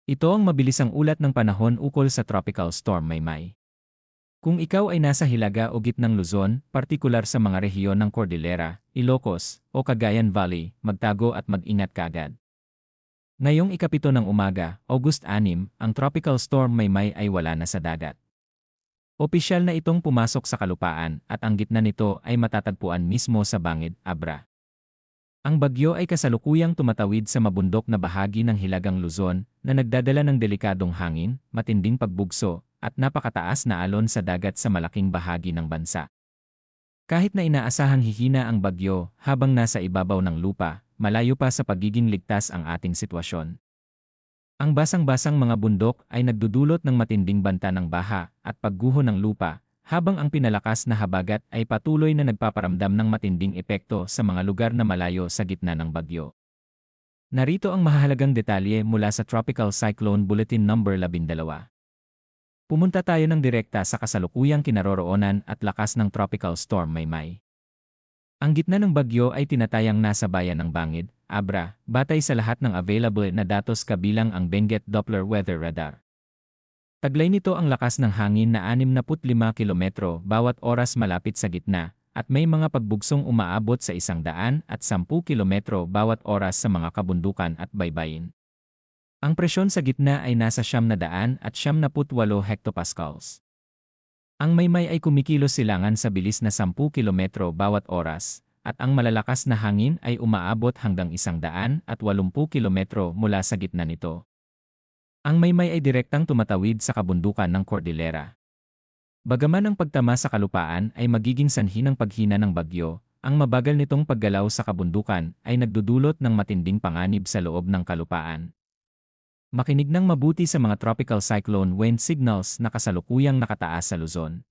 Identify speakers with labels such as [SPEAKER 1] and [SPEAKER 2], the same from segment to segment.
[SPEAKER 1] Ito ang mabilisang ulat ng panahon ukol sa Tropical Storm Maymay. Kung ikaw ay nasa Hilaga o gitnang Luzon, partikular sa mga rehiyon ng Cordillera, Ilocos, o Cagayan Valley, magtago at mag-ingat kaagad. Ngayong ikapito ng umaga, August 6, ang Tropical Storm Maymay ay wala na sa dagat. Opisyal na itong pumasok sa kalupaan at ang gitna nito ay matatagpuan mismo sa Bangid, Abra. Ang bagyo ay kasalukuyang tumatawid sa mabundok na bahagi ng Hilagang Luzon na nagdadala ng delikadong hangin, matinding pagbugso, at napakataas na alon sa dagat sa malaking bahagi ng bansa. Kahit na inaasahang hihina ang bagyo habang nasa ibabaw ng lupa, malayo pa sa pagiging ligtas ang ating sitwasyon. Ang basang-basang mga bundok ay nagdudulot ng matinding banta ng baha at pagguho ng lupa, habang ang pinalakas na habagat ay patuloy na nagpaparamdam ng matinding epekto sa mga lugar na malayo sa gitna ng bagyo. Narito ang mahahalagang detalye mula sa Tropical Cyclone Bulletin No. 12. Pumunta tayo ng direkta sa kasalukuyang kinaroroonan at lakas ng Tropical Storm Maymay. Ang gitna ng bagyo ay tinatayang nasa bayan ng Bangid, Abra, batay sa lahat ng available na datos kabilang ang Benguet Doppler Weather Radar. Taglay nito ang lakas ng hangin na 65 kilometro bawat oras malapit sa gitna, at may mga pagbugsong umaabot sa 110 kilometro bawat oras sa mga kabundukan at baybayin. Ang presyon sa gitna ay nasa 900 at 78 hectopascals. Ang Maymay ay kumikilos silangan sa bilis na 10 kilometro bawat oras, at ang malalakas na hangin ay umaabot hanggang 180 kilometro mula sa gitna nito. Ang Maymay ay direktang tumatawid sa kabundukan ng Cordillera. Bagaman ang pagtama sa kalupaan ay magiging sanhi ng paghina ng bagyo, ang mabagal nitong paggalaw sa kabundukan ay nagdudulot ng matinding panganib sa loob ng kalupaan. Makinig ng mabuti sa mga tropical cyclone wind signals na kasalukuyang nakataas sa Luzon.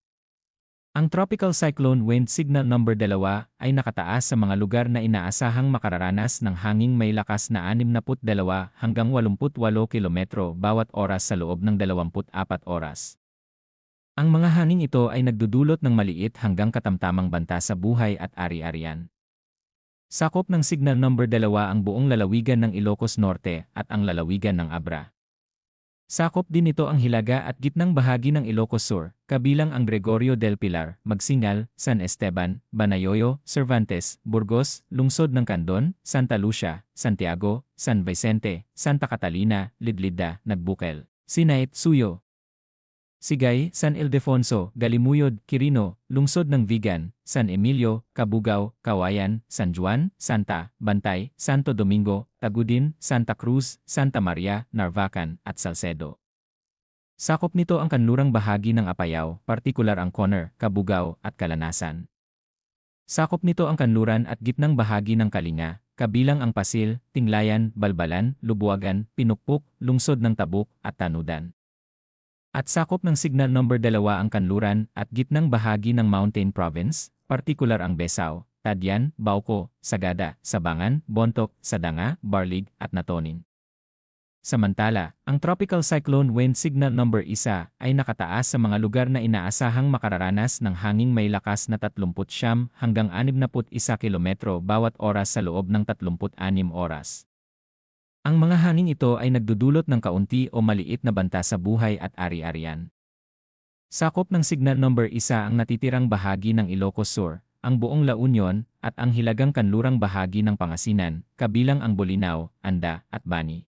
[SPEAKER 1] Ang Tropical Cyclone Wind Signal No. 2 ay nakataas sa mga lugar na inaasahang makararanas ng hanging may lakas na 62 hanggang 88 kilometro bawat oras sa loob ng 24 oras. Ang mga hangin ito ay nagdudulot ng maliit hanggang katamtamang banta sa buhay at ari-arian. Sakop ng Signal No. 2 ang buong lalawigan ng Ilocos Norte at ang lalawigan ng Abra. Sakop din nito ang hilaga at gitnang bahagi ng Ilocos Sur, kabilang ang Gregorio del Pilar, Magsingal, San Esteban, Banayoyo, Cervantes, Burgos, Lungsod ng Candon, Santa Lucia, Santiago, San Vicente, Santa Catalina, Lidlida, Nagbukel, Sinait, Suyo, Sigay, San Ildefonso, Galimuyod, Quirino, Lungsod ng Vigan, San Emilio, Cabugao, Kawayan, San Juan, Santa, Bantay, Santo Domingo, Tagudin, Santa Cruz, Santa Maria, Narvacan, at Salcedo. Sakop nito ang kanlurang bahagi ng Apayao, partikular ang Conner, Cabugao, at Kalanasan. Sakop nito ang kanluran at gitnang bahagi ng Kalinga, kabilang ang Pasil, Tinglayan, Balbalan, Lubuagan, Pinukpuk, Lungsod ng Tabuk, at Tanudan. At sakop ng Signal No. 2 ang kanluran at gitnang bahagi ng Mountain Province, partikular ang Besao, Tadyan, Bauco, Sagada, Sabangan, Bontoc, Sadanga, Barlig, at Natonin. Samantala, ang Tropical Cyclone Wind Signal No. 1 ay nakataas sa mga lugar na inaasahang makararanas ng hanging may lakas na 39 hanggang 61 kilometro bawat oras sa loob ng 36 oras. Ang mga hangin ito ay nagdudulot ng kaunti o maliit na banta sa buhay at ari-arian. Sakop ng Signal No. 1 ang natitirang bahagi ng Ilocos Sur, ang buong La Union, at ang hilagang kanlurang bahagi ng Pangasinan, kabilang ang Bolinao, Anda, at Bani.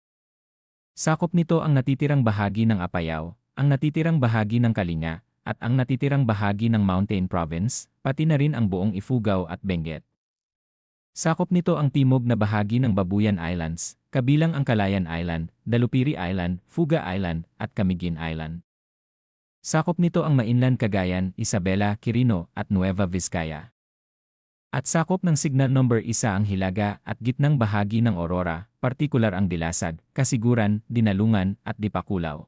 [SPEAKER 1] Sakop nito ang natitirang bahagi ng Apayao, ang natitirang bahagi ng Kalinga, at ang natitirang bahagi ng Mountain Province, pati na rin ang buong Ifugao at Benguet. Sakop nito ang timog na bahagi ng Babuyan Islands, kabilang ang Calayan Island, Dalupiri Island, Fuga Island, at Camiguin Island. Sakop nito ang mainland Cagayan, Isabela, Quirino, at Nueva Vizcaya. At sakop ng Signal No. 1 ang hilaga at gitnang bahagi ng Aurora, partikular ang Dilasag, Kasiguran, Dinalungan, at Dipakulaw.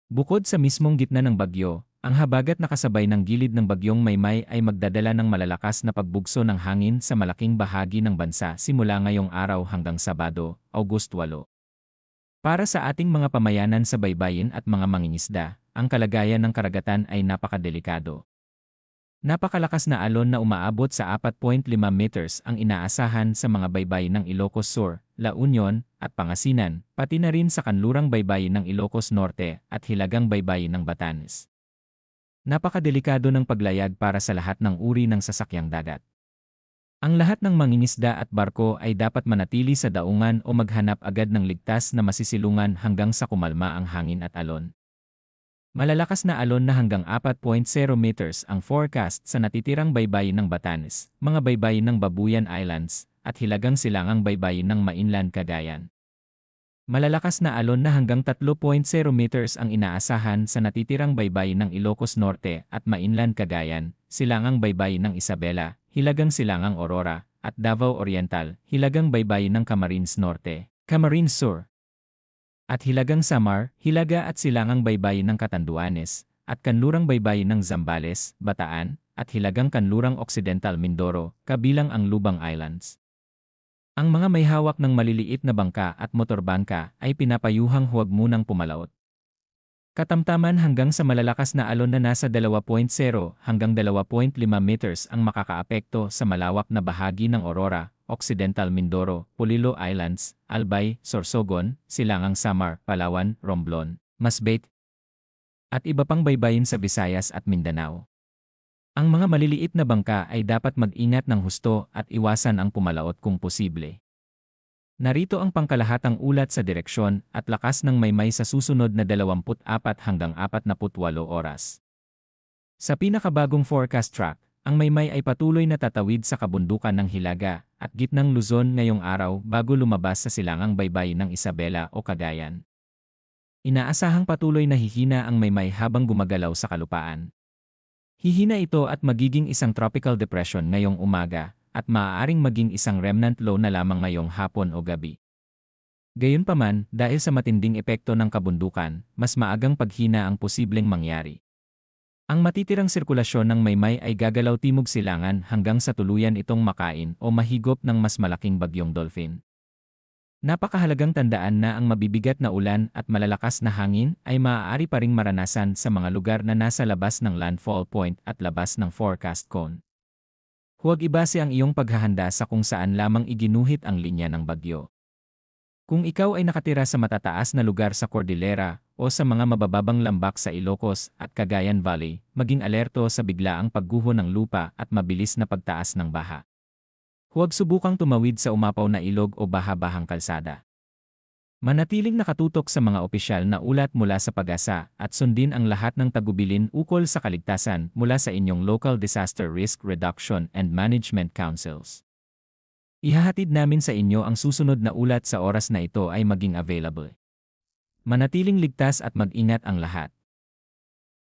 [SPEAKER 1] Bukod sa mismong gitna ng bagyo, ang habagat na kasabay ng gilid ng bagyong Maymay ay magdadala ng malalakas na pagbugso ng hangin sa malaking bahagi ng bansa simula ngayong araw hanggang Sabado, August 8. Para sa ating mga pamayanan sa baybayin at mga mangingisda, ang kalagayan ng karagatan ay napakadelikado. Napakalakas na alon na umaabot sa 4.5 meters ang inaasahan sa mga baybay ng Ilocos Sur, La Union, at Pangasinan, pati na rin sa kanlurang baybayin ng Ilocos Norte at hilagang baybayin ng Batanes. Napakadelikado ng paglayag para sa lahat ng uri ng sasakyang dagat. Ang lahat ng mangingisda at barko ay dapat manatili sa daungan o maghanap agad ng ligtas na masisilungan hanggang sa kumalma ang hangin at alon. Malalakas na alon na hanggang 4.0 meters ang forecast sa natitirang baybayin ng Batanes, mga baybayin ng Babuyan Islands, at hilagang silangang baybayin ng Mainland Cagayan. Malalakas na alon na hanggang 3.0 meters ang inaasahan sa natitirang baybayin ng Ilocos Norte at Mainland Cagayan, silangang baybayin ng Isabela, hilagang silangang Aurora, at Davao Oriental, hilagang baybayin ng Camarines Norte, Camarines Sur, at hilagang Samar, hilaga at silangang baybayin ng Catanduanes, at kanlurang baybayin ng Zambales, Bataan, at hilagang kanlurang Occidental Mindoro, kabilang ang Lubang Islands. Ang mga may hawak ng maliliit na bangka at motorbangka ay pinapayuhang huwag munang pumalaot. Katamtaman hanggang sa malalakas na alon na nasa 2.0 hanggang 2.5 meters ang makakaapekto sa malawak na bahagi ng Aurora, Occidental Mindoro, Polillo Islands, Albay, Sorsogon, Silangang Samar, Palawan, Romblon, Masbate, at iba pang baybayin sa Visayas at Mindanao. Ang mga maliliit na bangka ay dapat mag-ingat ng husto at iwasan ang pumalaot kung posible. Narito ang pangkalahatang ulat sa direksyon at lakas ng maymay sa susunod na 24 hanggang 48 oras. Sa pinakabagong forecast track, ang maymay ay patuloy na tatawid sa kabundukan ng Hilaga at gitnang Luzon ngayong araw bago lumabas sa silangang baybayin ng Isabela o Cagayan. Inaasahang patuloy na hihina ang maymay habang gumagalaw sa kalupaan. Hihina ito at magiging isang tropical depression ngayong umaga at maaaring maging isang remnant low na lamang ngayong hapon o gabi. Gayunpaman, dahil sa matinding epekto ng kabundukan, mas maagang paghina ang posibleng mangyari. Ang matitirang sirkulasyon ng maymay ay gagalaw timog silangan hanggang sa tuluyan itong makain o mahigop ng mas malaking bagyong dolphin. Napakahalagang tandaan na ang mabibigat na ulan at malalakas na hangin ay maaari pa ring maranasan sa mga lugar na nasa labas ng landfall point at labas ng forecast cone. Huwag ibase ang iyong paghahanda sa kung saan lamang iginuhit ang linya ng bagyo. Kung ikaw ay nakatira sa matataas na lugar sa Cordillera o sa mga mabababang lambak sa Ilocos at Cagayan Valley, maging alerto sa biglaang pagguho ng lupa at mabilis na pagtaas ng baha. Huwag subukang tumawid sa umapaw na ilog o baha-bahang kalsada. Manatiling nakatutok sa mga opisyal na ulat mula sa Pag-asa at sundin ang lahat ng tagubilin ukol sa kaligtasan mula sa inyong local disaster risk reduction and management councils. Ihahatid namin sa inyo ang susunod na ulat sa oras na ito ay maging available. Manatiling ligtas at mag-ingat ang lahat.